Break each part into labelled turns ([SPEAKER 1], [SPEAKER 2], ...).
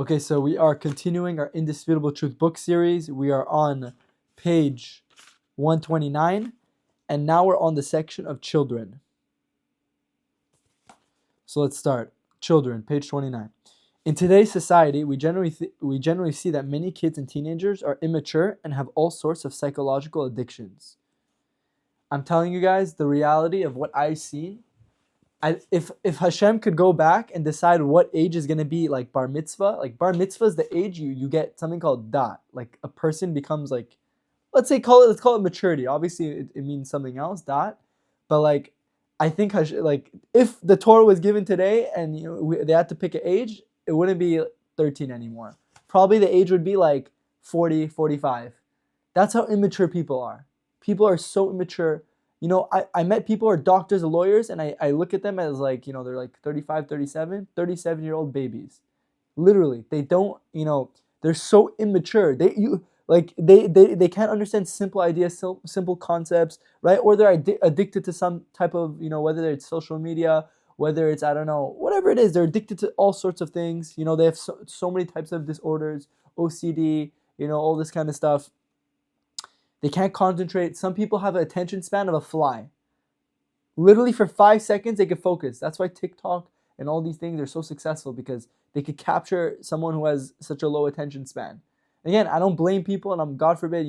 [SPEAKER 1] Okay, so we are continuing our Indisputable Truth book series. We are on page 129, and now we're on the section of children. So let's start. Children, page 29. In today's society, we generally see that many kids and teenagers are immature and have all sorts of psychological addictions. I'm telling you guys the reality of what I've seen. If Hashem could go back and decide what age is going to be like bar mitzvah is the age you get something called dat. Like a person becomes like, let's call it maturity. Obviously it means something else, dat. But like, I think if the Torah was given today and they had to pick an age, it wouldn't be 13 anymore. Probably the age would be like 40, 45. That's how immature people are. People are so immature. I met people who are doctors or lawyers, and I look at them as like, they're like 35, 37-year-old babies. Literally, they don't, they're so immature. They can't understand simple ideas, simple concepts, right? Or they're addicted to some type of, whether it's social media, whether it's, I don't know, whatever it is, they're addicted to all sorts of things. They have so many types of disorders, OCD, all this kind of stuff. They can't concentrate. Some people have an attention span of a fly. Literally for 5 seconds, they can focus. That's why TikTok and all these things are so successful, because they could capture someone who has such a low attention span. Again, I don't blame people, and God forbid,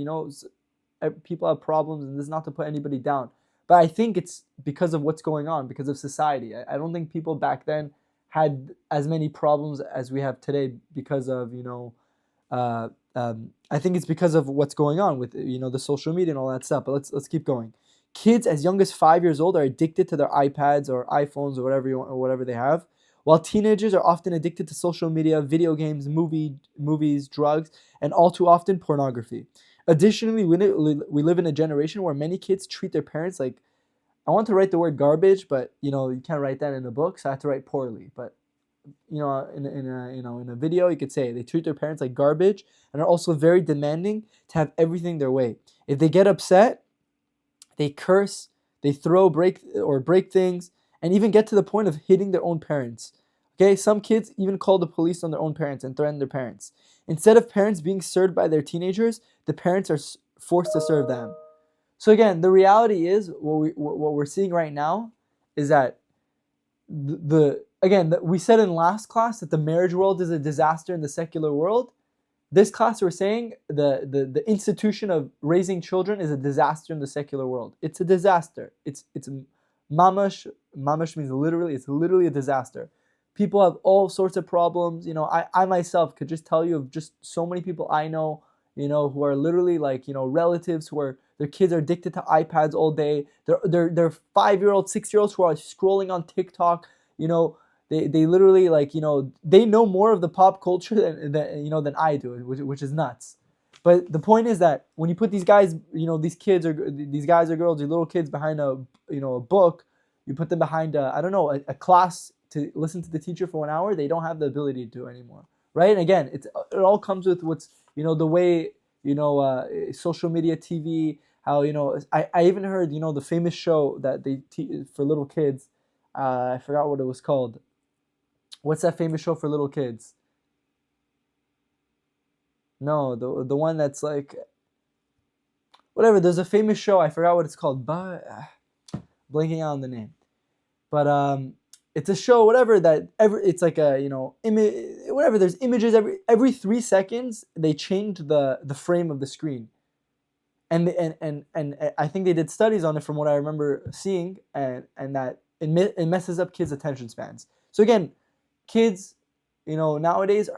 [SPEAKER 1] people have problems, and this is not to put anybody down. But I think it's because of what's going on, because of society. I don't think people back then had as many problems as we have today because of, I think it's because of what's going on with the social media and all that stuff. But let's keep going. Kids as young as 5 years old are addicted to their iPads or iPhones or whatever they have, while teenagers are often addicted to social media, video games, movies, drugs, and all too often pornography. Additionally, we live in a generation where many kids treat their parents like, I want to write the word garbage, but you can't write that in a book, so I have to write poorly. But in a video, you could say they treat their parents like garbage and are also very demanding to have everything their way. If they get upset, they curse, they break things, and even get to the point of hitting their own parents. Okay, some kids even call the police on their own parents and threaten their parents. Instead of parents being served by their teenagers, the parents are forced to serve them. So again, the reality is what we're seeing right now is that we said in last class that the marriage world is a disaster in the secular world. This class we're saying the institution of raising children is a disaster in the secular world. It's a disaster. It's mamash. Mamash means literally. It's literally a disaster. People have all sorts of problems. I myself could just tell you of just so many people I know, who are literally like, relatives who are, their kids are addicted to iPads all day. They're 5-year-olds, 6-year-olds who are scrolling on TikTok. They literally they know more of the pop culture than I do, which is nuts. But the point is that when you put these guys, these kids or these guys or girls, these little kids behind a book, you put them behind a class to listen to the teacher for 1 hour, they don't have the ability to do it anymore, right? And again, it all comes with what's the way social media, TV, how I even heard the famous show that they for little kids. I forgot what it was called. What's that famous show for little kids? No, the one that's like, whatever. There's a famous show. I forgot what it's called. But blanking out on the name. But it's a show, whatever, that it's like a whatever. There's images every 3 seconds. They change the frame of the screen. And I think they did studies on it from what I remember seeing, and that it messes up kids' attention spans. So again, kids, nowadays,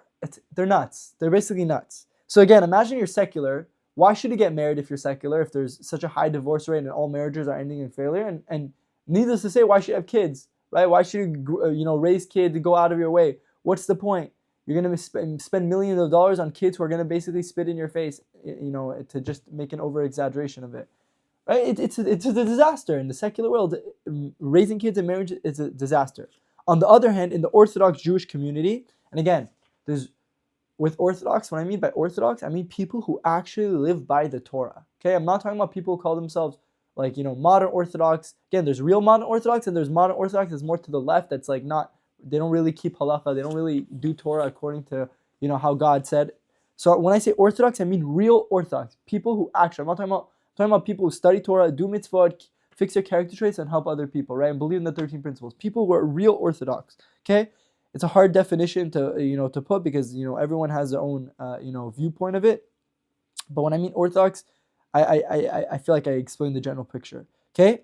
[SPEAKER 1] they're nuts. They're basically nuts. So again, imagine you're secular. Why should you get married if you're secular, if there's such a high divorce rate and all marriages are ending in failure? And needless to say, why should you have kids, right? Why should you raise kids and go out of your way? What's the point? You're going to spend millions of dollars on kids who are going to basically spit in your face, to just make an over-exaggeration of it. Right? It's a disaster in the secular world. Raising kids in marriage is a disaster. On the other hand, in the Orthodox Jewish community, and again, with Orthodox, what I mean by Orthodox, I mean people who actually live by the Torah. Okay, I'm not talking about people who call themselves modern Orthodox. Again, there's real modern Orthodox, and there's modern Orthodox that's more to the left. That's like not, they don't really keep halacha. They don't really do Torah according to how God said. So when I say Orthodox, I mean real Orthodox. People who actually, I'm talking about people who study Torah, do mitzvot, fix their character traits, and help other people, right? And believe in the 13 principles. People who are real Orthodox, okay? It's a hard definition to put because, everyone has their own, viewpoint of it. But when I mean Orthodox, I feel like I explained the general picture, okay?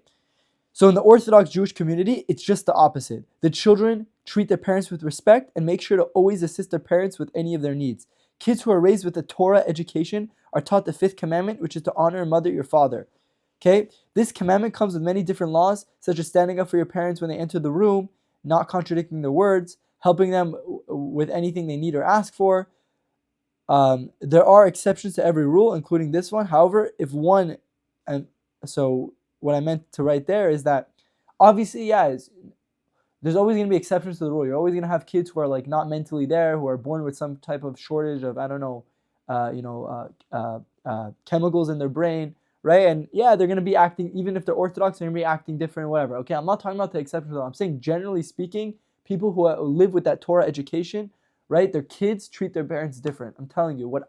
[SPEAKER 1] So in the Orthodox Jewish community, it's just the opposite. The children treat their parents with respect and make sure to always assist their parents with any of their needs. Kids who are raised with a Torah education are taught the Fifth Commandment, which is to honor and mother your father. Okay? This commandment comes with many different laws, such as standing up for your parents when they enter the room, not contradicting their words, helping them with anything they need or ask for. There are exceptions to every rule, including this one. However, so what I meant to write there is that obviously, there's always going to be exceptions to the rule. You're always going to have kids who are like not mentally there, who are born with some type of shortage of, I don't know, chemicals in their brain, right? And they're going to be acting, even if they're Orthodox, they're going to be acting different, whatever. Okay, I'm not talking about the exceptions. I'm saying generally speaking, people who live with that Torah education, right? Their kids treat their parents different. I'm telling you,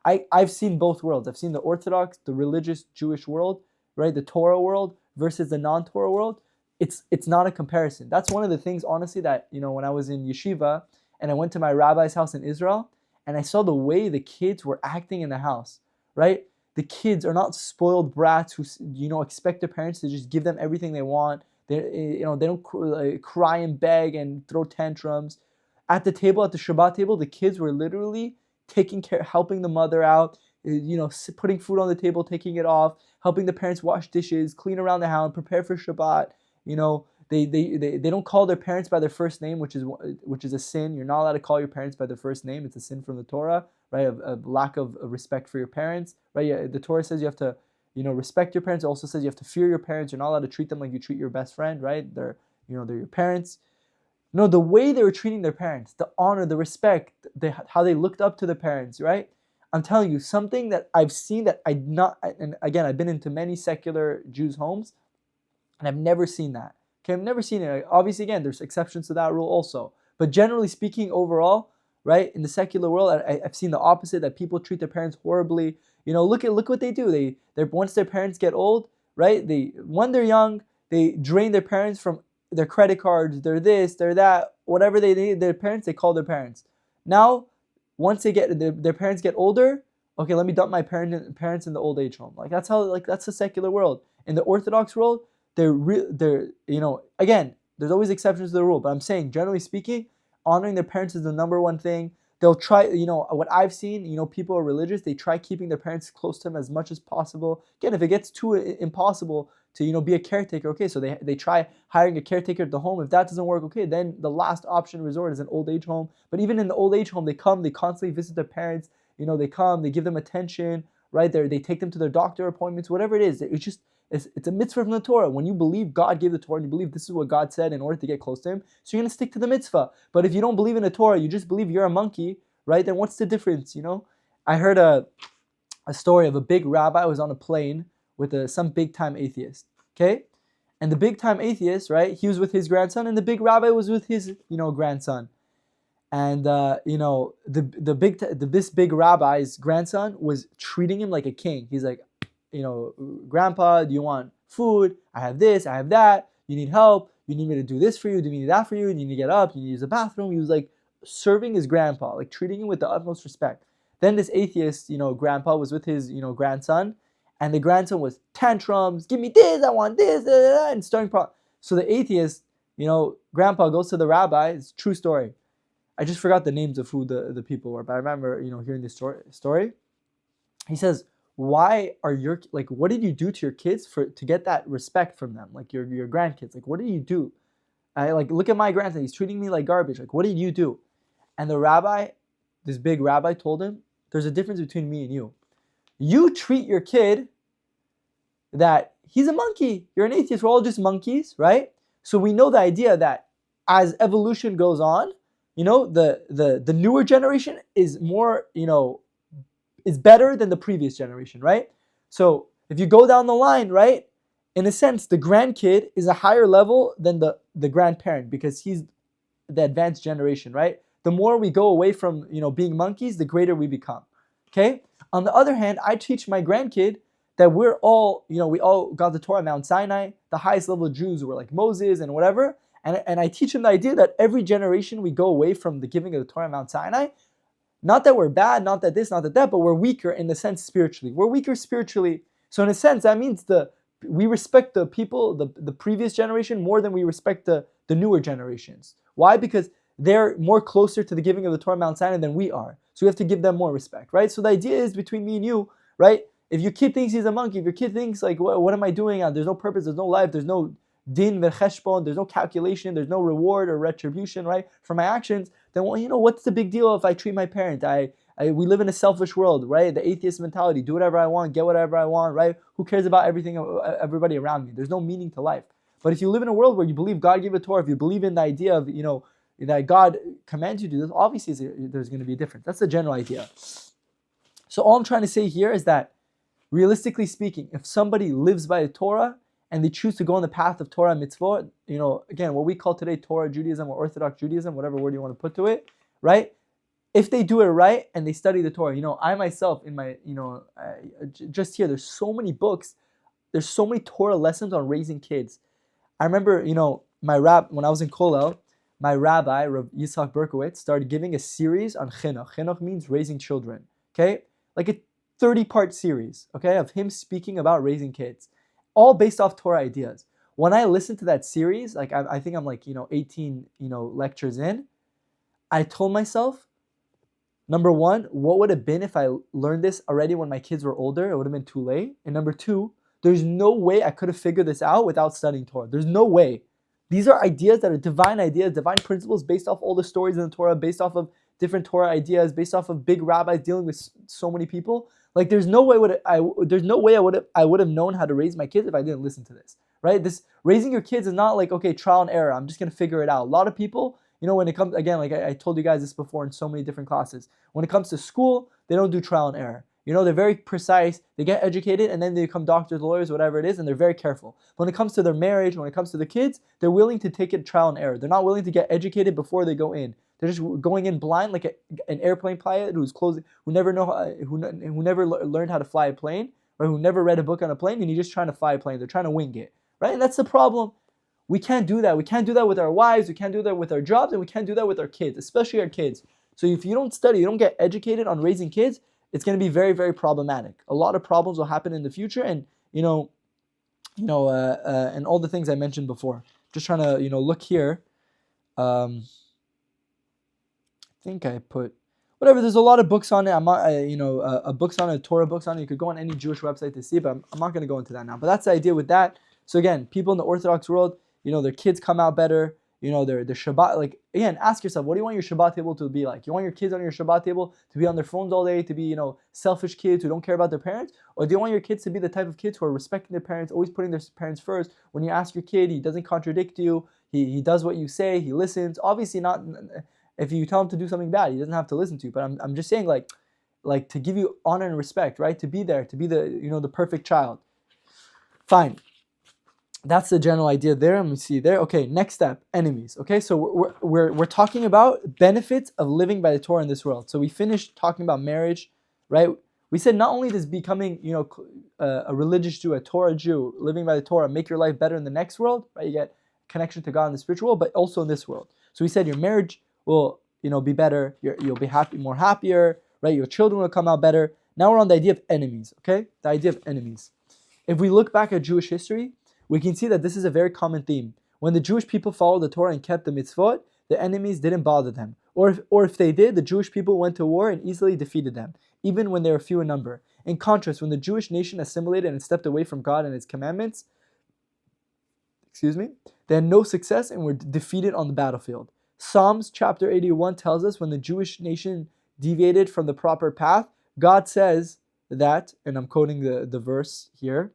[SPEAKER 1] I've seen both worlds. I've seen the Orthodox, the religious Jewish world, right? The Torah world versus the non-Torah world. It's not a comparison. That's one of the things, honestly, that, when I was in yeshiva and I went to my rabbi's house in Israel and I saw the way the kids were acting in the house, right? The kids are not spoiled brats who, expect their parents to just give them everything they want. They don't cry and beg and throw tantrums. At the table, at the Shabbat table, the kids were literally taking care, helping the mother out, putting food on the table, taking it off, helping the parents wash dishes, clean around the house, prepare for Shabbat. They don't call their parents by their first name, which is a sin. You're not allowed to call your parents by their first name. It's a sin from the Torah, right? A lack of respect for your parents, right? The Torah says you have to, respect your parents. It also says you have to fear your parents. You're not allowed to treat them like you treat your best friend, right? They're your parents. No, the way they were treating their parents, the honor, the respect, how they looked up to their parents, right? I'm telling you, something that I've seen that and again, I've been into many secular Jews' homes, and I've never seen that. Okay, I've never seen it. Obviously, again, there's exceptions to that rule also. But generally speaking, overall, right, in the secular world, I've seen the opposite, that people treat their parents horribly. Look what they do. Once their parents get old, right, when they're young, they drain their parents from their credit cards, their this, their that, whatever they need, their parents, they call their parents. Now, once their parents get older, okay, let me dump my parents in the old age home. That's the secular world. In the Orthodox world, again, there's always exceptions to the rule, but I'm saying, generally speaking, honoring their parents is the number one thing. They'll try, what I've seen, people are religious, they try keeping their parents close to them as much as possible. Again, if it gets too impossible to, be a caretaker, okay, so they try hiring a caretaker at the home. If that doesn't work, okay, then the last option resort is an old age home. But even in the old age home, they constantly visit their parents, they come, they give them attention, right? They take them to their doctor appointments, whatever it is. It's a mitzvah from the Torah. When you believe God gave the Torah and you believe this is what God said in order to get close to Him, so you're going to stick to the mitzvah. But if you don't believe in the Torah, you just believe you're a monkey, right? Then what's the difference, I heard a story of a big rabbi who was on a plane with some big-time atheist, okay? And the big-time atheist, right, he was with his grandson, and the big rabbi was with his, grandson. And, this big rabbi's grandson was treating him like a king. He's like, Grandpa, do you want food? I have this, I have that. You need help? You need me to do this for you? Do you need that for you? You need to get up? You need to use the bathroom? He was like serving his grandpa, like treating him with the utmost respect. Then this atheist, grandpa was with his, grandson, and the grandson was tantrums. Give me this, I want this, and starting problem. So the atheist, grandpa goes to the rabbi. It's a true story. I just forgot the names of who the people were, but I remember, hearing this story. He says, what did you do to your kids to get that respect from them? Like your grandkids, like, what did you do? Look at my grandson, he's treating me like garbage. Like, what did you do? And the rabbi, this big rabbi, told him, there's a difference between me and you. You treat your kid that he's a monkey. You're an atheist. We're all just monkeys, right? So we know the idea that as evolution goes on, the newer generation is more, is better than the previous generation, right? So if you go down the line, right, in a sense, the grandkid is a higher level than the grandparent because he's the advanced generation, right? the more we go away from, being monkeys, the greater we become. Okay? On the other hand, I teach my grandkid that we're all, we all got the Torah at Mount Sinai. The highest level of Jews were like Moses and whatever. And I teach him the idea that every generation we go away from the giving of the Torah at Mount Sinai. Not that we're bad, not that this, not that that, but we're weaker in the sense spiritually. We're weaker spiritually. So in a sense, that means we respect the people, the previous generation more than we respect the newer generations. Why? Because they're more closer to the giving of the Torah at Mount Sinai than we are. So we have to give them more respect, right? So the idea is between me and you, right? If your kid thinks he's a monkey, if your kid thinks like, what am I doing? There's no purpose, there's no life, there's no din v'cheshbon, there's no calculation, there's no reward or retribution, right, for my actions, then what's the big deal if I treat my parent? We live in a selfish world, right? The atheist mentality, do whatever I want, get whatever I want, right? Who cares about everybody around me? There's no meaning to life. But if you live in a world where you believe God gave a Torah, if you believe in the idea of, that God commands you to do this, obviously there's going to be a difference. That's the general idea. So all I'm trying to say here is that, realistically speaking, if somebody lives by the Torah and they choose to go on the path of Torah and mitzvot, again, what we call today Torah Judaism or Orthodox Judaism, whatever word you want to put to it, right? If they do it right and they study the Torah, I myself, in my, just here, there's so many books, there's so many Torah lessons on raising kids. I remember, when I was in Kollel, my rabbi, Rabbi Yitzhak Berkowitz, started giving a series on chinuch. Chinuch means raising children, okay? Like a 30-part series, okay, of him speaking about raising kids, all based off Torah ideas. When I listened to that series, like I think I'm like, 18, lectures in, I told myself, number one, what would have been if I learned this already when my kids were older? It would have been too late. And number two, there's no way I could have figured this out without studying Torah. There's no way. These are ideas that are divine ideas, divine principles based off all the stories in the Torah, based off of different Torah ideas, based off of big rabbis dealing with so many people. Like there's no way I would have known how to raise my kids if I didn't listen to this. Right? This raising your kids is not like, okay, trial and error. I'm just gonna figure it out. A lot of people, when it comes, again, like I told you guys this before in so many different classes, when it comes to school, they don't do trial and error. They're very precise, they get educated, and then they become doctors, lawyers, whatever it is, and they're very careful. When it comes to their marriage, when it comes to the kids, they're willing to take it trial and error. They're not willing to get educated before they go in. They're just going in blind, like an airplane pilot who never learned how to fly a plane, or who never read a book on a plane, and you're just trying to fly a plane. They're trying to wing it, right? And that's the problem. We can't do that. We can't do that with our wives. We can't do that with our jobs, and we can't do that with our kids, especially our kids. So if you don't study, you don't get educated on raising kids, it's going to be very, very problematic. A lot of problems will happen in the future, and and all the things I mentioned before. Just trying to look here. I think I put whatever. There's a lot of books on it. I'm not, books on it, Torah books on it. You could go on any Jewish website to see, but I'm not going to go into that now. But that's the idea with that. So again, people in the Orthodox world, their kids come out better. Their Shabbat, like, again, ask yourself, what do you want your Shabbat table to be like? You want your kids on your Shabbat table to be on their phones all day, to be, selfish kids who don't care about their parents? Or do you want your kids to be the type of kids who are respecting their parents, always putting their parents first? When you ask your kid, he doesn't contradict you, he does what you say, he listens. Obviously not, if you tell him to do something bad, he doesn't have to listen to you. But I'm just saying, like to give you honor and respect, right? To be there, to be the, the perfect child. Fine. That's the general idea there. Let me see there. Okay, next step, enemies. Okay, so we're talking about benefits of living by the Torah in this world. So we finished talking about marriage, right? We said not only does becoming, a religious Jew, a Torah Jew, living by the Torah, make your life better in the next world, right? You get connection to God in the spiritual world, but also in this world. So we said your marriage will, be better. You'll be happier, right? Your children will come out better. Now we're on the idea of enemies. Okay, the idea of enemies. If we look back at Jewish history, we can see that this is a very common theme. When the Jewish people followed the Torah and kept the mitzvot, the enemies didn't bother them. Or if they did, the Jewish people went to war and easily defeated them, even when they were few in number. In contrast, when the Jewish nation assimilated and stepped away from God and His commandments, they had no success and were defeated on the battlefield. Psalms chapter 81 tells us when the Jewish nation deviated from the proper path, God says that, and I'm quoting the verse here,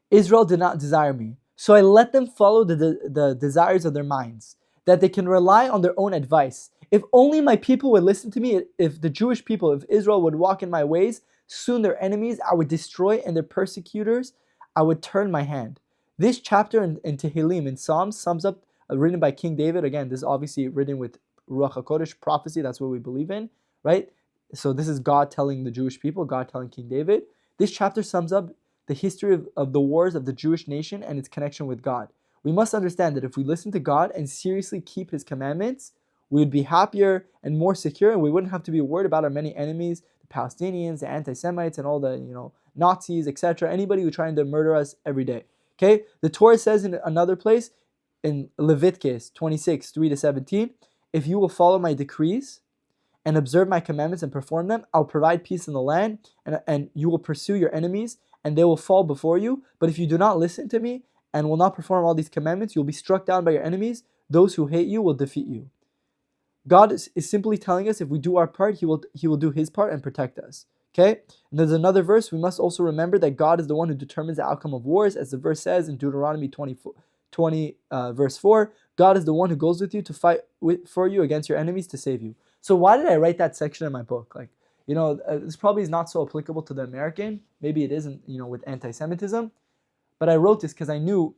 [SPEAKER 1] Israel did not desire me, so I let them follow the desires of their minds, that they can rely on their own advice. If only my people would listen to me, if the Jewish people, if Israel would walk in my ways, soon their enemies I would destroy, and their persecutors I would turn my hand. This chapter in Tehillim, in Psalms, sums up, written by King David. Again, this is obviously written with Ruach HaKodesh prophecy. That's what we believe in, right? So this is God telling the Jewish people, God telling King David. This chapter sums up the history of the wars of the Jewish nation and its connection with God. We must understand that if we listen to God and seriously keep His commandments, we would be happier and more secure, and we wouldn't have to be worried about our many enemies, the Palestinians, the anti-Semites, and all the Nazis, etc. Anybody who's trying to murder us every day. Okay, the Torah says in another place, in Leviticus 26, 3-17, if you will follow my decrees and observe my commandments and perform them, I'll provide peace in the land, and you will pursue your enemies, and they will fall before you. But if you do not listen to me and will not perform all these commandments, you'll be struck down by your enemies. Those who hate you will defeat you. God is simply telling us if we do our part, He will do His part and protect us. Okay? And there's another verse. We must also remember that God is the one who determines the outcome of wars, as the verse says in Deuteronomy 20 verse 4. God is the one who goes with you to fight for you against your enemies to save you. So why did I write that section in my book? This probably is not so applicable to the American. Maybe it isn't, with anti-Semitism. But I wrote this because I knew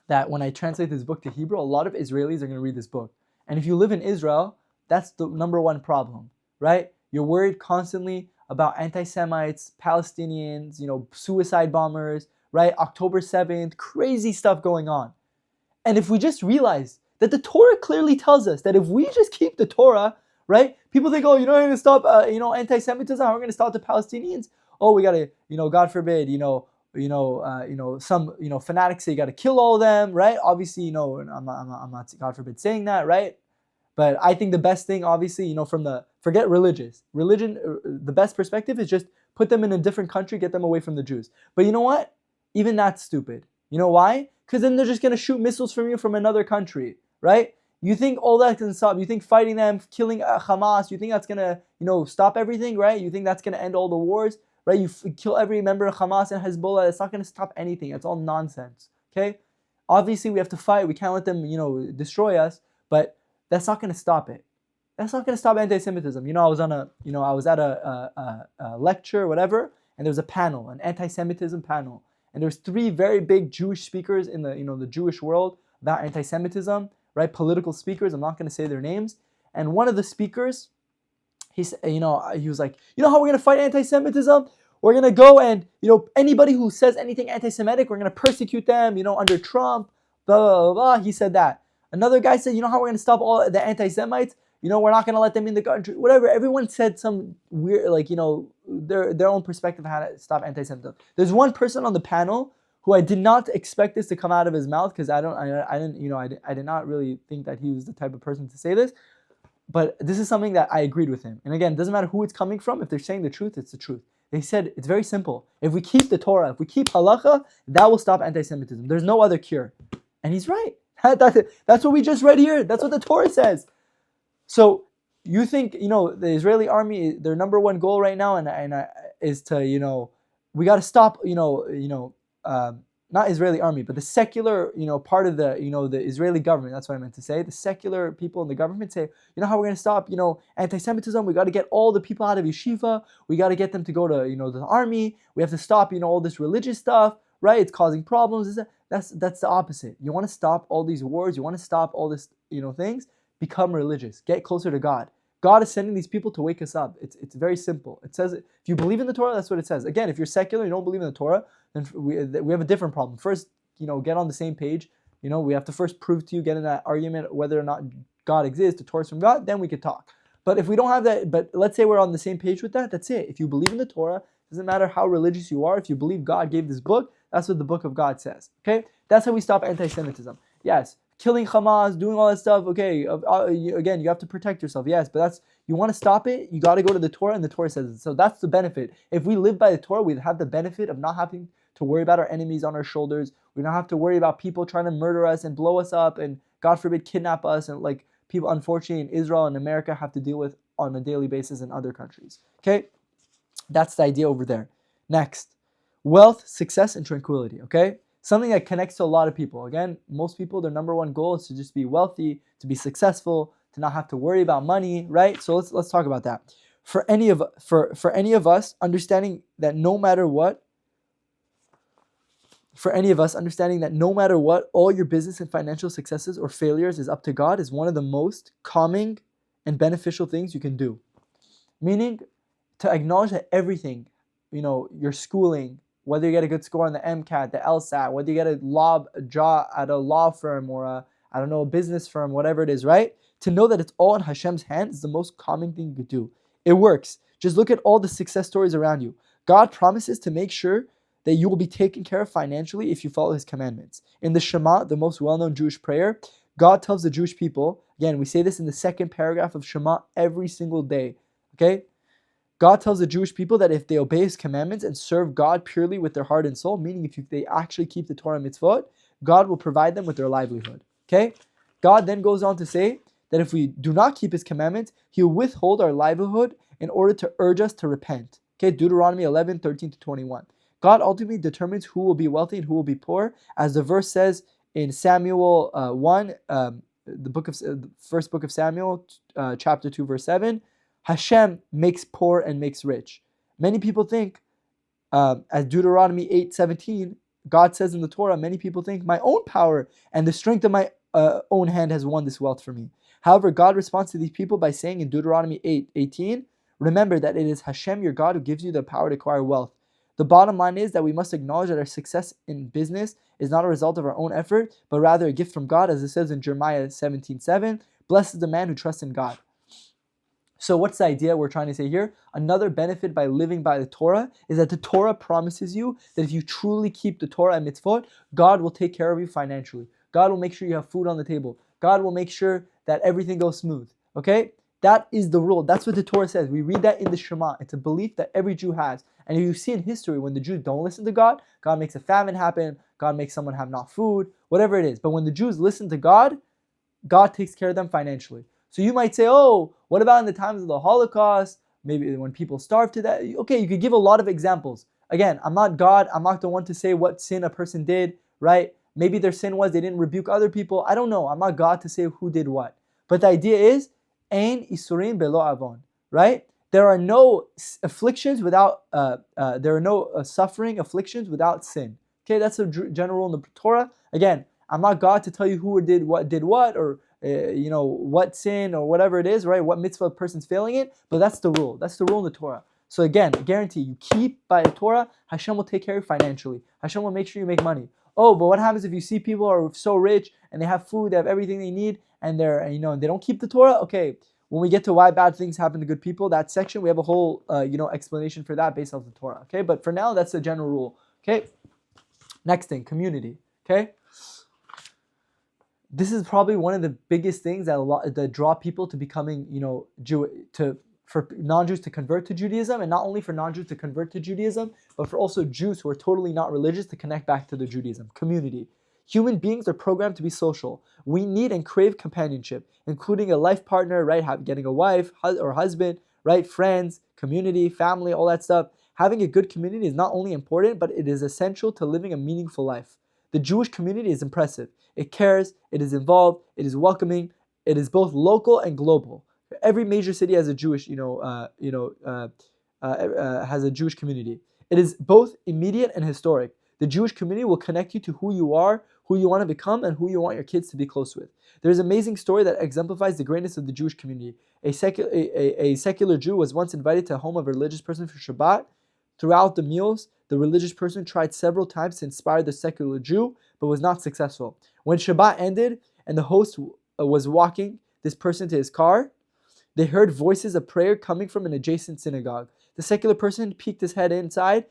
[SPEAKER 1] that when I translate this book to Hebrew, a lot of Israelis are going to read this book. And if you live in Israel, that's the number one problem, right? You're worried constantly about anti-Semites, Palestinians, suicide bombers, right? October 7th, crazy stuff going on. And if we just realize that the Torah clearly tells us that if we just keep the Torah, right? People think, you're not going to stop, anti-Semitism. How are we going to stop the Palestinians? Oh, we got to, God forbid, some, fanatics say you got to kill all of them, right? Obviously, I'm not, God forbid, saying that, right? But I think the best thing, obviously, forget religion, the best perspective is just put them in a different country, get them away from the Jews. But you know what? Even that's stupid. You know why? Because then they're just going to shoot missiles from you from another country, right? You think all that can stop? You think fighting them, killing Hamas, you think that's going to, stop everything, right? You think that's going to end all the wars, right? You kill every member of Hamas and Hezbollah, it's not going to stop anything. It's all nonsense, okay? Obviously, we have to fight. We can't let them, destroy us, but that's not going to stop it. That's not going to stop anti-Semitism. I was at a lecture, whatever, and there was a panel, an anti-Semitism panel. And there's 3 very big Jewish speakers in the, the Jewish world about anti-Semitism, right? Political speakers. I'm not going to say their names. And one of the speakers, he was like, how we're going to fight anti-Semitism? We're going to go and, anybody who says anything anti-Semitic, we're going to persecute them, under Trump, blah, blah, blah, blah. He said that. Another guy said, how we're going to stop all the anti-Semites? We're not going to let them in the country. Whatever. Everyone said some weird, their own perspective of how to stop anti-Semitism. There's one person on the panel who I did not expect this to come out of his mouth because I did not really think that he was the type of person to say this. But this is something that I agreed with him. And again, it doesn't matter who it's coming from. If they're saying the truth, it's the truth. They said it's very simple. If we keep the Torah, if we keep halacha, that will stop anti-Semitism. There's no other cure. And he's right. That's what we just read here. That's what the Torah says. So you think, the Israeli army, their number one goal right now is to, we got to stop, not Israeli army, but the secular, part of the, the Israeli government. That's what I meant to say. The secular people in the government say, how we're going to stop, anti-Semitism. We got to get all the people out of yeshiva. We got to get them to go to, the army. We have to stop, all this religious stuff, right? It's causing problems. That's the opposite. You want to stop all these wars. You want to stop all this, things. Become religious. Get closer to God. God is sending these people to wake us up. It's very simple. It says, if you believe in the Torah, that's what it says. Again, if you're secular, you don't believe in the Torah, then we have a different problem. First, get on the same page. We have to first prove to you, get in that argument whether or not God exists, the Torah is from God, then we could talk. But if we don't have that, but let's say we're on the same page with that, that's it. If you believe in the Torah, it doesn't matter how religious you are, if you believe God gave this book, that's what the book of God says. Okay? That's how we stop anti-Semitism. Yes. Killing Hamas, doing all that stuff, okay, again, you have to protect yourself, yes, but you want to stop it, you got to go to the Torah, and the Torah says it. So that's the benefit. If we live by the Torah, we'd have the benefit of not having to worry about our enemies on our shoulders. We don't have to worry about people trying to murder us and blow us up and, God forbid, kidnap us, and people, unfortunately, in Israel and America have to deal with on a daily basis in other countries. Okay? That's the idea over there. Next, wealth, success, and tranquility, okay? Something that connects to a lot of people. Again, most people, their number one goal is to just be wealthy, to be successful, to not have to worry about money, right? So let's talk about that. For any of us, understanding that no matter what, for any of us, understanding that no matter what, all your business and financial successes or failures is up to God is one of the most calming and beneficial things you can do. Meaning, to acknowledge that everything, your schooling, whether you get a good score on the MCAT, the LSAT, whether you get a job at a law firm or a business firm, whatever it is, right? To know that it's all in Hashem's hands is the most calming thing you could do. It works. Just look at all the success stories around you. God promises to make sure that you will be taken care of financially if you follow His commandments. In the Shema, the most well-known Jewish prayer, God tells the Jewish people, again, we say this in the second paragraph of Shema every single day, okay? God tells the Jewish people that if they obey His commandments and serve God purely with their heart and soul, meaning if they actually keep the Torah mitzvot, God will provide them with their livelihood, okay? God then goes on to say that if we do not keep His commandments, He will withhold our livelihood in order to urge us to repent, okay? Deuteronomy 11:13-21. God ultimately determines who will be wealthy and who will be poor, as the verse says in Samuel 1, the first book of Samuel, chapter 2, verse 7. Hashem makes poor and makes rich. Many people think, as Deuteronomy 8:17, God says in the Torah, many people think my own power and the strength of my own hand has won this wealth for me. However, God responds to these people by saying in Deuteronomy 8:18, remember that it is Hashem your God who gives you the power to acquire wealth. The bottom line is that we must acknowledge that our success in business is not a result of our own effort, but rather a gift from God, as it says in Jeremiah 17:7, blessed is the man who trusts in God. So what's the idea we're trying to say here? Another benefit by living by the Torah is that the Torah promises you that if you truly keep the Torah and mitzvot, God will take care of you financially. God will make sure you have food on the table. God will make sure that everything goes smooth. Okay? That is the rule. That's what the Torah says. We read that in the Shema. It's a belief that every Jew has. And you see in history, when the Jews don't listen to God, God makes a famine happen, God makes someone have not food, whatever it is. But when the Jews listen to God, God takes care of them financially. So you might say, oh, what about in the times of the Holocaust? Maybe when people starved to death? Okay, you could give a lot of examples. Again, I'm not God. I'm not the one to say what sin a person did, right? Maybe their sin was they didn't rebuke other people. I don't know. I'm not God to say who did what. But the idea is, Ein isurim belo avon, right? There are no afflictions without, suffering, afflictions without sin. Okay, that's a general rule in the Torah. Again, I'm not God to tell you who did what, or what sin or whatever it is, right? What mitzvah a person's failing in, but that's the rule. That's the rule in the Torah. So again, I guarantee you keep by the Torah, Hashem will take care of you financially. Hashem will make sure you make money. Oh, but what happens if you see people are so rich and they have food, they have everything they need, and they don't keep the Torah? Okay, when we get to why bad things happen to good people, that section, we have a whole explanation for that based off the Torah. Okay, but for now, that's the general rule. Okay, next thing, community. Okay. This is probably one of the biggest things that draw people to becoming, for non-Jews to convert to Judaism, and not only for non-Jews to convert to Judaism, but for also Jews who are totally not religious to connect back to the Judaism. Community. Human beings are programmed to be social. We need and crave companionship, including a life partner, right? Getting a wife or husband, right? Friends, community, family, all that stuff. Having a good community is not only important, but it is essential to living a meaningful life. The Jewish community is impressive. It cares, it is involved, it is welcoming, it is both local and global. Every major city has a Jewish, has a Jewish community. It is both immediate and historic. The Jewish community will connect you to who you are, who you want to become, and who you want your kids to be close with. There's an amazing story that exemplifies the greatness of the Jewish community. A secular Jew was once invited to the home of a religious person for Shabbat. Throughout the meals, the religious person tried several times to inspire the secular Jew, but was not successful. When Shabbat ended and the host was walking this person to his car, they heard voices of prayer coming from an adjacent synagogue. The secular person peeked his head inside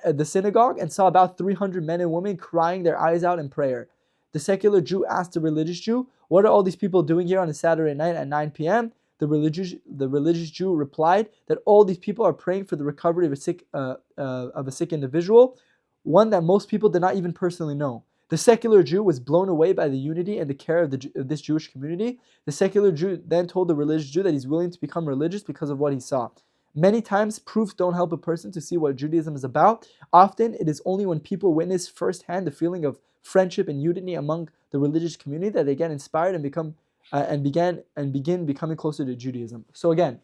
[SPEAKER 1] the synagogue and saw about 300 men and women crying their eyes out in prayer. The secular Jew asked the religious Jew, "What are all these people doing here on a Saturday night at 9 p.m.?" The religious Jew replied that all these people are praying for the recovery of a sick individual, one that most people did not even personally know. The secular Jew was blown away by the unity and the care of this Jewish community. The secular Jew then told the religious Jew that he's willing to become religious because of what he saw. Many times, proofs don't help a person to see what Judaism is about. Often, it is only when people witness firsthand the feeling of friendship and unity among the religious community that they get inspired and begin becoming closer to Judaism. So again,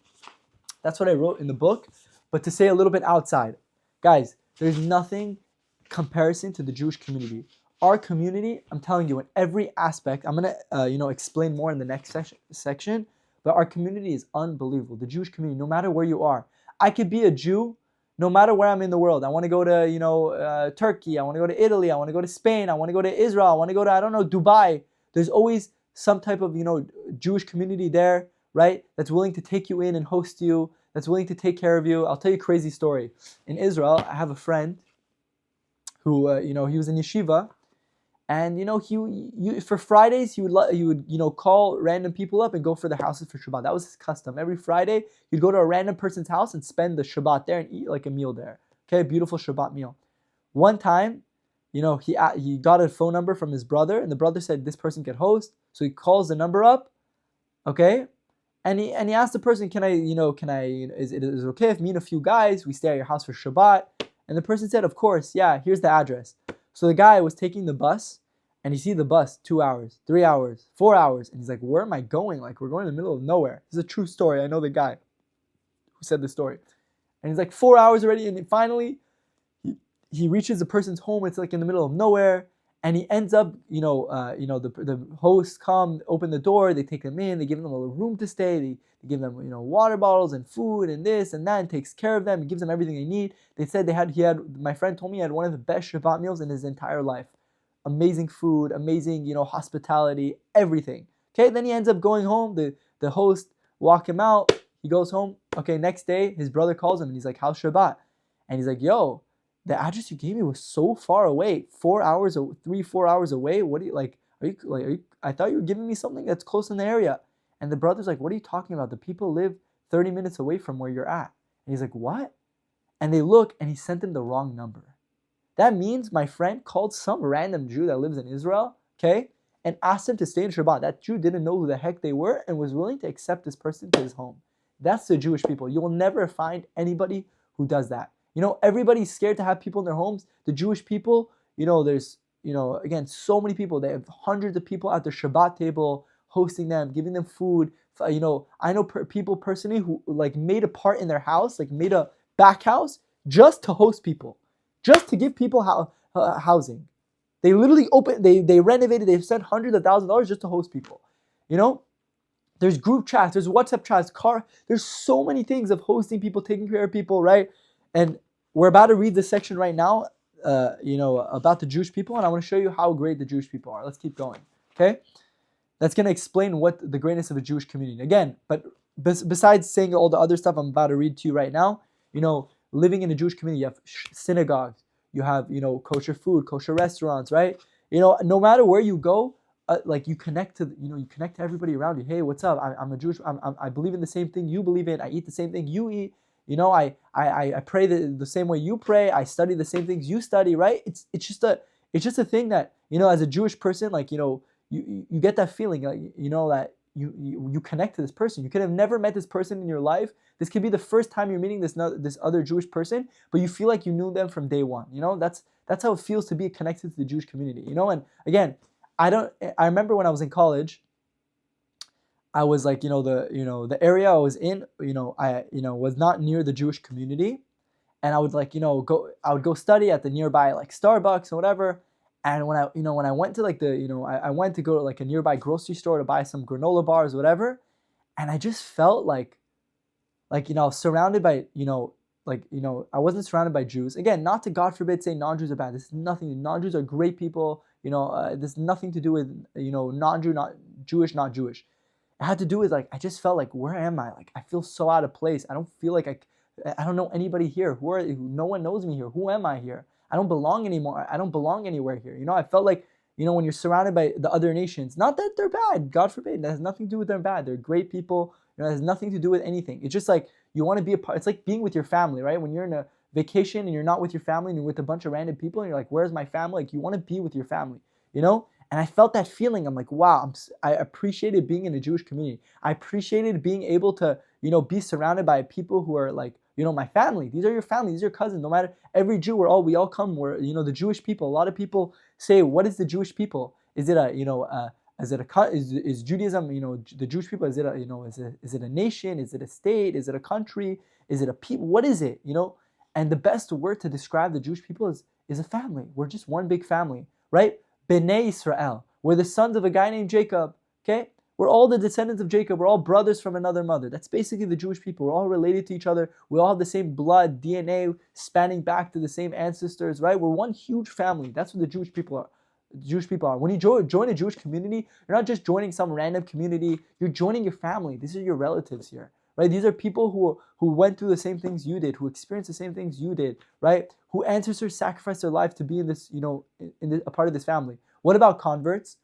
[SPEAKER 1] that's what I wrote in the book. But to say a little bit outside, guys, there's nothing comparison to the Jewish community. Our community, I'm telling you, in every aspect, I'm going to, explain more in the next section, but our community is unbelievable. The Jewish community, no matter where you are. I could be a Jew no matter where I'm in the world. I want to go to, Turkey. I want to go to Italy. I want to go to Spain. I want to go to Israel. I want to go to, Dubai. There's always some type of, Jewish community there, right? That's willing to take you in and host you. That's willing to take care of you. I'll tell you a crazy story. In Israel, I have a friend who, he was in yeshiva. And for Fridays he would call random people up and go for their houses for Shabbat. That was his custom. Every Friday he'd go to a random person's house and spend the Shabbat there and eat like a meal there. Okay, beautiful Shabbat meal. One time, he got a phone number from his brother, and the brother said this person could host. So he calls the number up, okay, and he asked the person, is it okay if me and a few guys we stay at your house for Shabbat? And the person said, of course, yeah. Here's the address. So the guy was taking the bus, and you see the bus 2 hours, 3 hours, 4 hours, and he's like, where am I going? Like, we're going in the middle of nowhere. This is a true story. I know the guy who said the story. And he's like 4 hours already, and finally he reaches the person's home. It's like in the middle of nowhere, and he ends up, the hosts come, open the door, they take them in, they give them a little room to stay, they give them, water bottles and food and this and that, and takes care of them, and gives them everything they need. They said my friend told me he had one of the best Shabbat meals in his entire life. Amazing food, amazing, hospitality, everything. Okay, then he ends up going home. The host walk him out. He goes home. Okay, next day, his brother calls him and he's like, how's Shabbat? And he's like, yo, the address you gave me was so far away. 4 hours, 4 hours away. What do you like? I thought you were giving me something that's close in the area. And the brother's like, what are you talking about? The people live 30 minutes away from where you're at. And he's like, what? And they look, and he sent them the wrong number. That means my friend called some random Jew that lives in Israel, okay, and asked him to stay in Shabbat. That Jew didn't know who the heck they were and was willing to accept this person to his home. That's the Jewish people. You will never find anybody who does that. Everybody's scared to have people in their homes. The Jewish people, there's, again, so many people. They have hundreds of people at their Shabbat table, hosting them, giving them food. I know people personally who made a part in their house, made a back house just to host people, just to give people housing. They literally they renovated, they've spent hundreds of thousands of dollars just to host people. There's group chats, there's WhatsApp chats, there's so many things of hosting people, taking care of people, right? And we're about to read this section right now, about the Jewish people, and I want to show you how great the Jewish people are. Let's keep going, okay? That's going to explain what the greatness of a Jewish community. Again, but besides saying all the other stuff I'm about to read to you right now, living in a Jewish community, you have synagogues, you have, kosher food, kosher restaurants, right? No matter where you go, you connect to, everybody around you. Hey, what's up? I'm a Jewish. I believe in the same thing you believe in. I eat the same thing you eat. I pray the same way you pray. I study the same things you study, right? It's just a thing that, as a Jewish person, you get that feeling, that you connect to this person. You could have never met this person in your life. This could be the first time you're meeting this other Jewish person, but you feel like you knew them from day one. That's how it feels to be connected to the Jewish community. And again, I remember when I was in college, I was the area I was in, I was not near the Jewish community, and I would I would go study at the nearby Starbucks or whatever. And when I went to I went to go to a nearby grocery store to buy some granola bars or whatever, and I just felt I was surrounded by I wasn't surrounded by Jews. Again, not to, God forbid, say non-Jews are bad. This is nothing. Non-Jews are great people. This is nothing to do with non-Jew, not Jewish, not Jewish. It had to do with I just felt where am I? I feel so out of place. I don't feel I don't know anybody here. No one knows me here. Who am I here? I don't belong anymore. I don't belong anywhere here. I felt when you're surrounded by the other nations, not that they're bad, God forbid, that has nothing to do with them bad. They're great people. It has nothing to do with anything. It's just you want to be a part. It's like being with your family, right? When you're in a vacation and you're not with your family and you're with a bunch of random people and you're where's my family? You want to be with your family, And I felt that feeling. I'm wow, I appreciated being in a Jewish community. I appreciated being able to, be surrounded by people who are my family. These are your family. These are your cousins. No matter, every Jew, we all come. We're, the Jewish people. A lot of people say, what is the Jewish people? Is it is Judaism, the Jewish people, is it a nation? Is it a state? Is it a country? Is it a people? What is it? And the best word to describe the Jewish people is a family. We're just one big family, right? Bnei Israel. We're the sons of a guy named Jacob, okay? We're all the descendants of Jacob. We're all brothers from another mother. That's basically the Jewish people. We're all related to each other. We all have the same blood, DNA, spanning back to the same ancestors, right? We're one huge family. That's what the Jewish people are. When you join a Jewish community, you're not just joining some random community. You're joining your family. These are your relatives here, right? These are people who went through the same things you did, who experienced the same things you did, right? Who ancestors sacrificed their life to be in this, a part of this family. What about converts?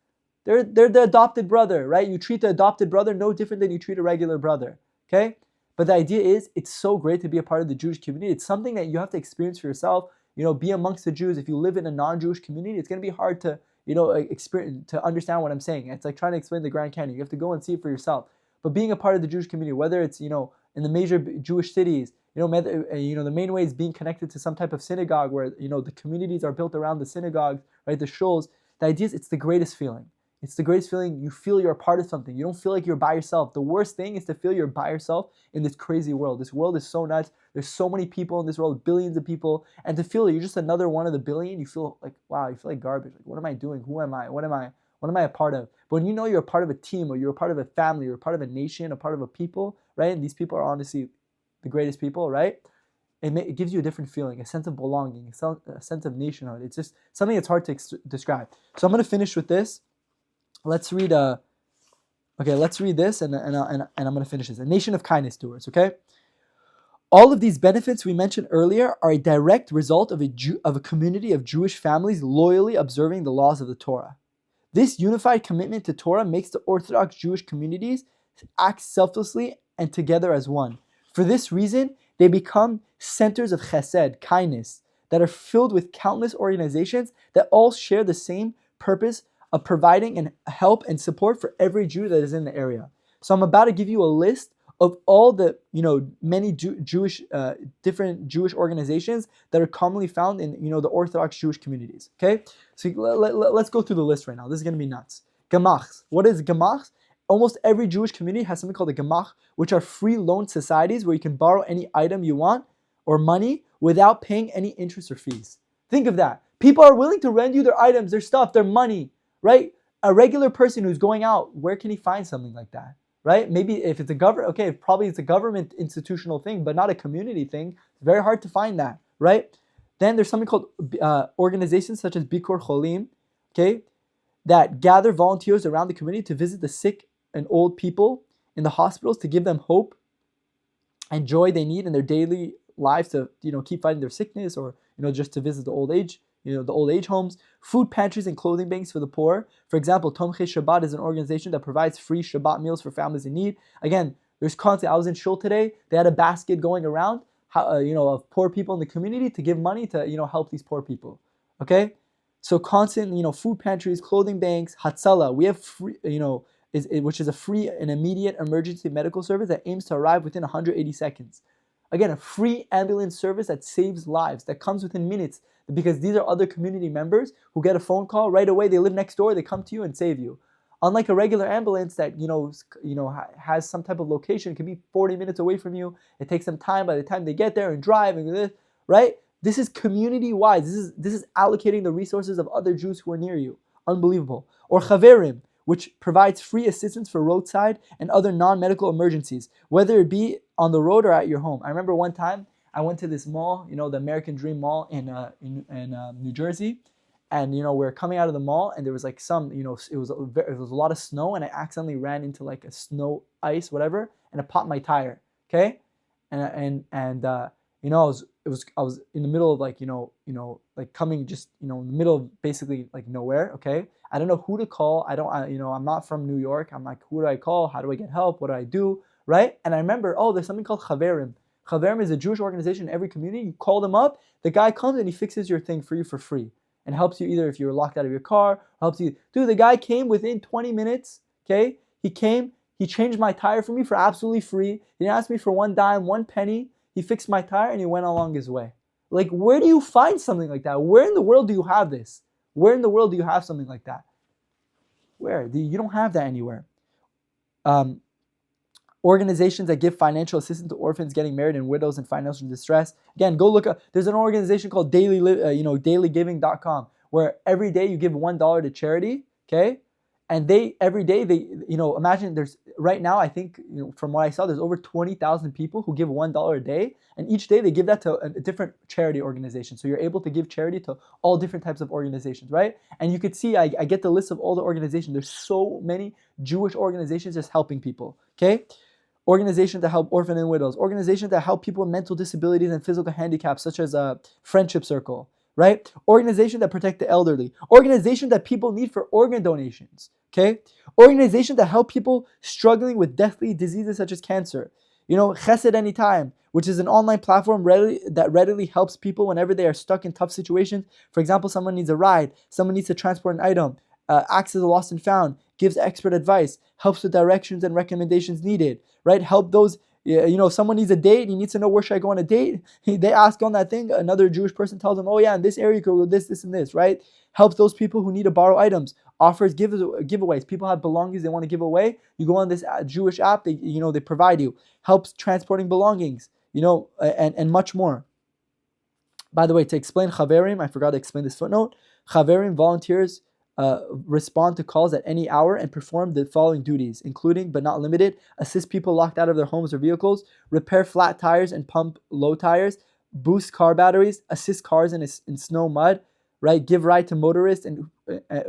[SPEAKER 1] They're the adopted brother, right? You treat the adopted brother no different than you treat a regular brother, okay? But the idea is, it's so great to be a part of the Jewish community. It's something that you have to experience for yourself. Be amongst the Jews. If you live in a non-Jewish community, it's going to be hard to, experience, to understand what I'm saying. It's like trying to explain the Grand Canyon. You have to go and see it for yourself. But being a part of the Jewish community, whether it's, in the major Jewish cities, the main way is being connected to some type of synagogue where, the communities are built around the synagogues, right? The shuls. The idea is, it's the greatest feeling. It's the greatest feeling. You feel you're a part of something. You don't feel like you're by yourself. The worst thing is to feel you're by yourself in this crazy world. This world is so nuts. There's so many people in this world, billions of people. And to feel that you're just another one of the billion, you feel like, wow, you feel like garbage. Like, what am I doing? Who am I? What am I a part of? But when you know you're a part of a team, or you're a part of a family, you're a part of a nation, a part of a people, right? And these people are honestly the greatest people, right? It gives you a different feeling, a sense of belonging, a sense of nationhood. It's just something that's hard to describe. So I'm going to finish with this. Let's read this, and I'm going to finish this. A nation of kindness stewards, okay? All of these benefits we mentioned earlier are a direct result of a community of Jewish families loyally observing the laws of the Torah. This unified commitment to Torah makes the Orthodox Jewish communities act selflessly and together as one. For this reason, they become centers of chesed, kindness, that are filled with countless organizations that all share the same purpose of providing and help and support for every Jew that is in the area. So I'm about to give you a list of all the many different Jewish organizations that are commonly found in the Orthodox Jewish communities. Okay, so let's go through the list right now. This is gonna be nuts. Gemachs. What is gemachs? Almost every Jewish community has something called a gemach, which are free loan societies where you can borrow any item you want or money without paying any interest or fees. Think of that. People are willing to lend you their items, their stuff, their money. Right? A regular person who's going out, where can he find something like that? Right? Maybe if it's a government, okay, probably it's a government institutional thing, but not a community thing. It's very hard to find that, right? Then there's something called organizations such as Bikur Cholim, okay, that gather volunteers around the community to visit the sick and old people in the hospitals to give them hope and joy they need in their daily lives to, keep fighting their sickness, or, just to visit the old age homes, food pantries and clothing banks for the poor. For example, Tomchei Shabbat is an organization that provides free Shabbat meals for families in need. Again, there's constantly, I was in Shul today, they had a basket going around, of poor people in the community to give money to, help these poor people. Okay? So constant, food pantries, clothing banks, Hatzalah, we have free, which is a free and immediate emergency medical service that aims to arrive within 180 seconds. Again, a free ambulance service that saves lives, that comes within minutes, because these are other community members who get a phone call right away. They live next door. They come to you and save you. Unlike a regular ambulance that has some type of location, it can be 40 minutes away from you. It takes some time by the time they get there and drive and this, right? This is community-wide. This is allocating the resources of other Jews who are near you. Unbelievable. Or Chaverim, which provides free assistance for roadside and other non-medical emergencies, whether it be on the road or at your home. I remember one time I went to this mall, the American Dream Mall in New Jersey, and we were coming out of the mall, and there was like some, it was a lot of snow, and I accidentally ran into like a snow ice, whatever, and it popped my tire. Okay, I was in the middle of like coming just in the middle of basically like nowhere. Okay, I don't know who to call. I'm not from New York. I'm like, who do I call? How do I get help? What do I do? Right? And I remember, there's something called Chaverim. Chaverim is a Jewish organization in every community. You call them up, the guy comes and he fixes your thing for you for free and helps you, either if you're locked out of your car, helps you. Dude, the guy came within 20 minutes, okay? He came, he changed my tire for me for absolutely free. He didn't ask me for one dime, one penny. He fixed my tire and he went along his way. Like, where do you find something like that? Where in the world do you have this? Where in the world do you have something like that? Where? You don't have that anywhere. Organizations that give financial assistance to orphans getting married and widows in financial distress. Again, go look up. There's an organization called dailygiving.com where every day you give $1 to charity, okay? And every day imagine there's right now, I think, from what I saw, there's over 20,000 people who give $1 a day, and each day they give that to a different charity organization. So you're able to give charity to all different types of organizations, right? And you could see, I get the list of all the organizations. There's so many Jewish organizations just helping people, okay? Organizations that help orphans and widows, organizations that help people with mental disabilities and physical handicaps, such as a Friendship Circle, right? Organizations that protect the elderly, organizations that people need for organ donations, okay? Organizations that help people struggling with deathly diseases such as cancer. Chesed Anytime, which is an online platform that readily helps people whenever they are stuck in tough situations. For example, someone needs a ride, someone needs to transport an item, acts as a lost and found, gives expert advice, helps with directions and recommendations needed, right? Help those, if someone needs a date, he needs to know where should I go on a date. They ask on that thing, another Jewish person tells them, oh yeah, in this area you could go this, and this, right? Helps those people who need to borrow items, offers giveaways. People have belongings they want to give away. You go on this Jewish app, they provide you. Helps transporting belongings, and much more. By the way, to explain Chaverim, I forgot to explain this footnote. Chaverim volunteers respond to calls at any hour and perform the following duties, including but not limited: assist people locked out of their homes or vehicles, repair flat tires and pump low tires, boost car batteries, assist cars in snow, mud, right? Give ride to motorists and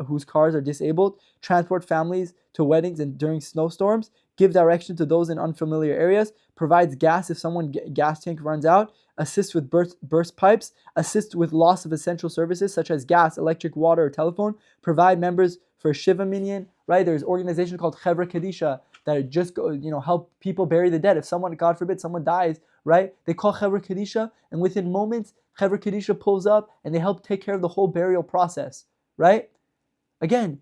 [SPEAKER 1] whose cars are disabled, transport families to weddings and during snowstorms, give direction to those in unfamiliar areas, provides gas if someone's gas tank runs out, assist with burst pipes, assist with loss of essential services such as gas, electric, water, or telephone, provide members for Shiva Minyan, right? There's an organization called Chevra Kadisha that just go, help people bury the dead. If someone, God forbid, someone dies, right? They call Chevra Kadisha, and within moments, Chevra Kadisha pulls up and they help take care of the whole burial process, right? Again,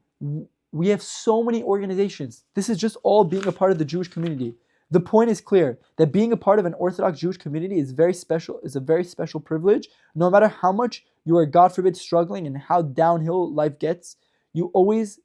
[SPEAKER 1] we have so many organizations. This is just all being a part of the Jewish community. The point is clear that being a part of an Orthodox Jewish community is very special. Is a very special privilege. No matter how much you are, God forbid, struggling and how downhill life gets, you always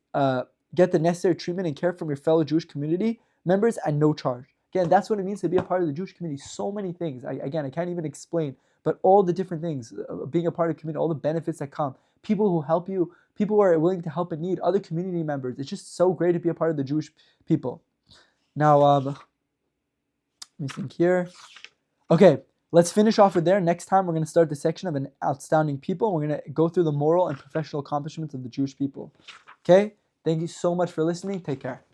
[SPEAKER 1] get the necessary treatment and care from your fellow Jewish community members at no charge. Again, that's what it means to be a part of the Jewish community. So many things. I can't even explain, but all the different things, being a part of the community, all the benefits that come, people who help you, people who are willing to help in need, other community members. It's just so great to be a part of the Jewish people. Now, let me think here. Okay, let's finish off with there. Next time, we're going to start the section of an outstanding people. We're going to go through the moral and professional accomplishments of the Jewish people. Okay, thank you so much for listening. Take care.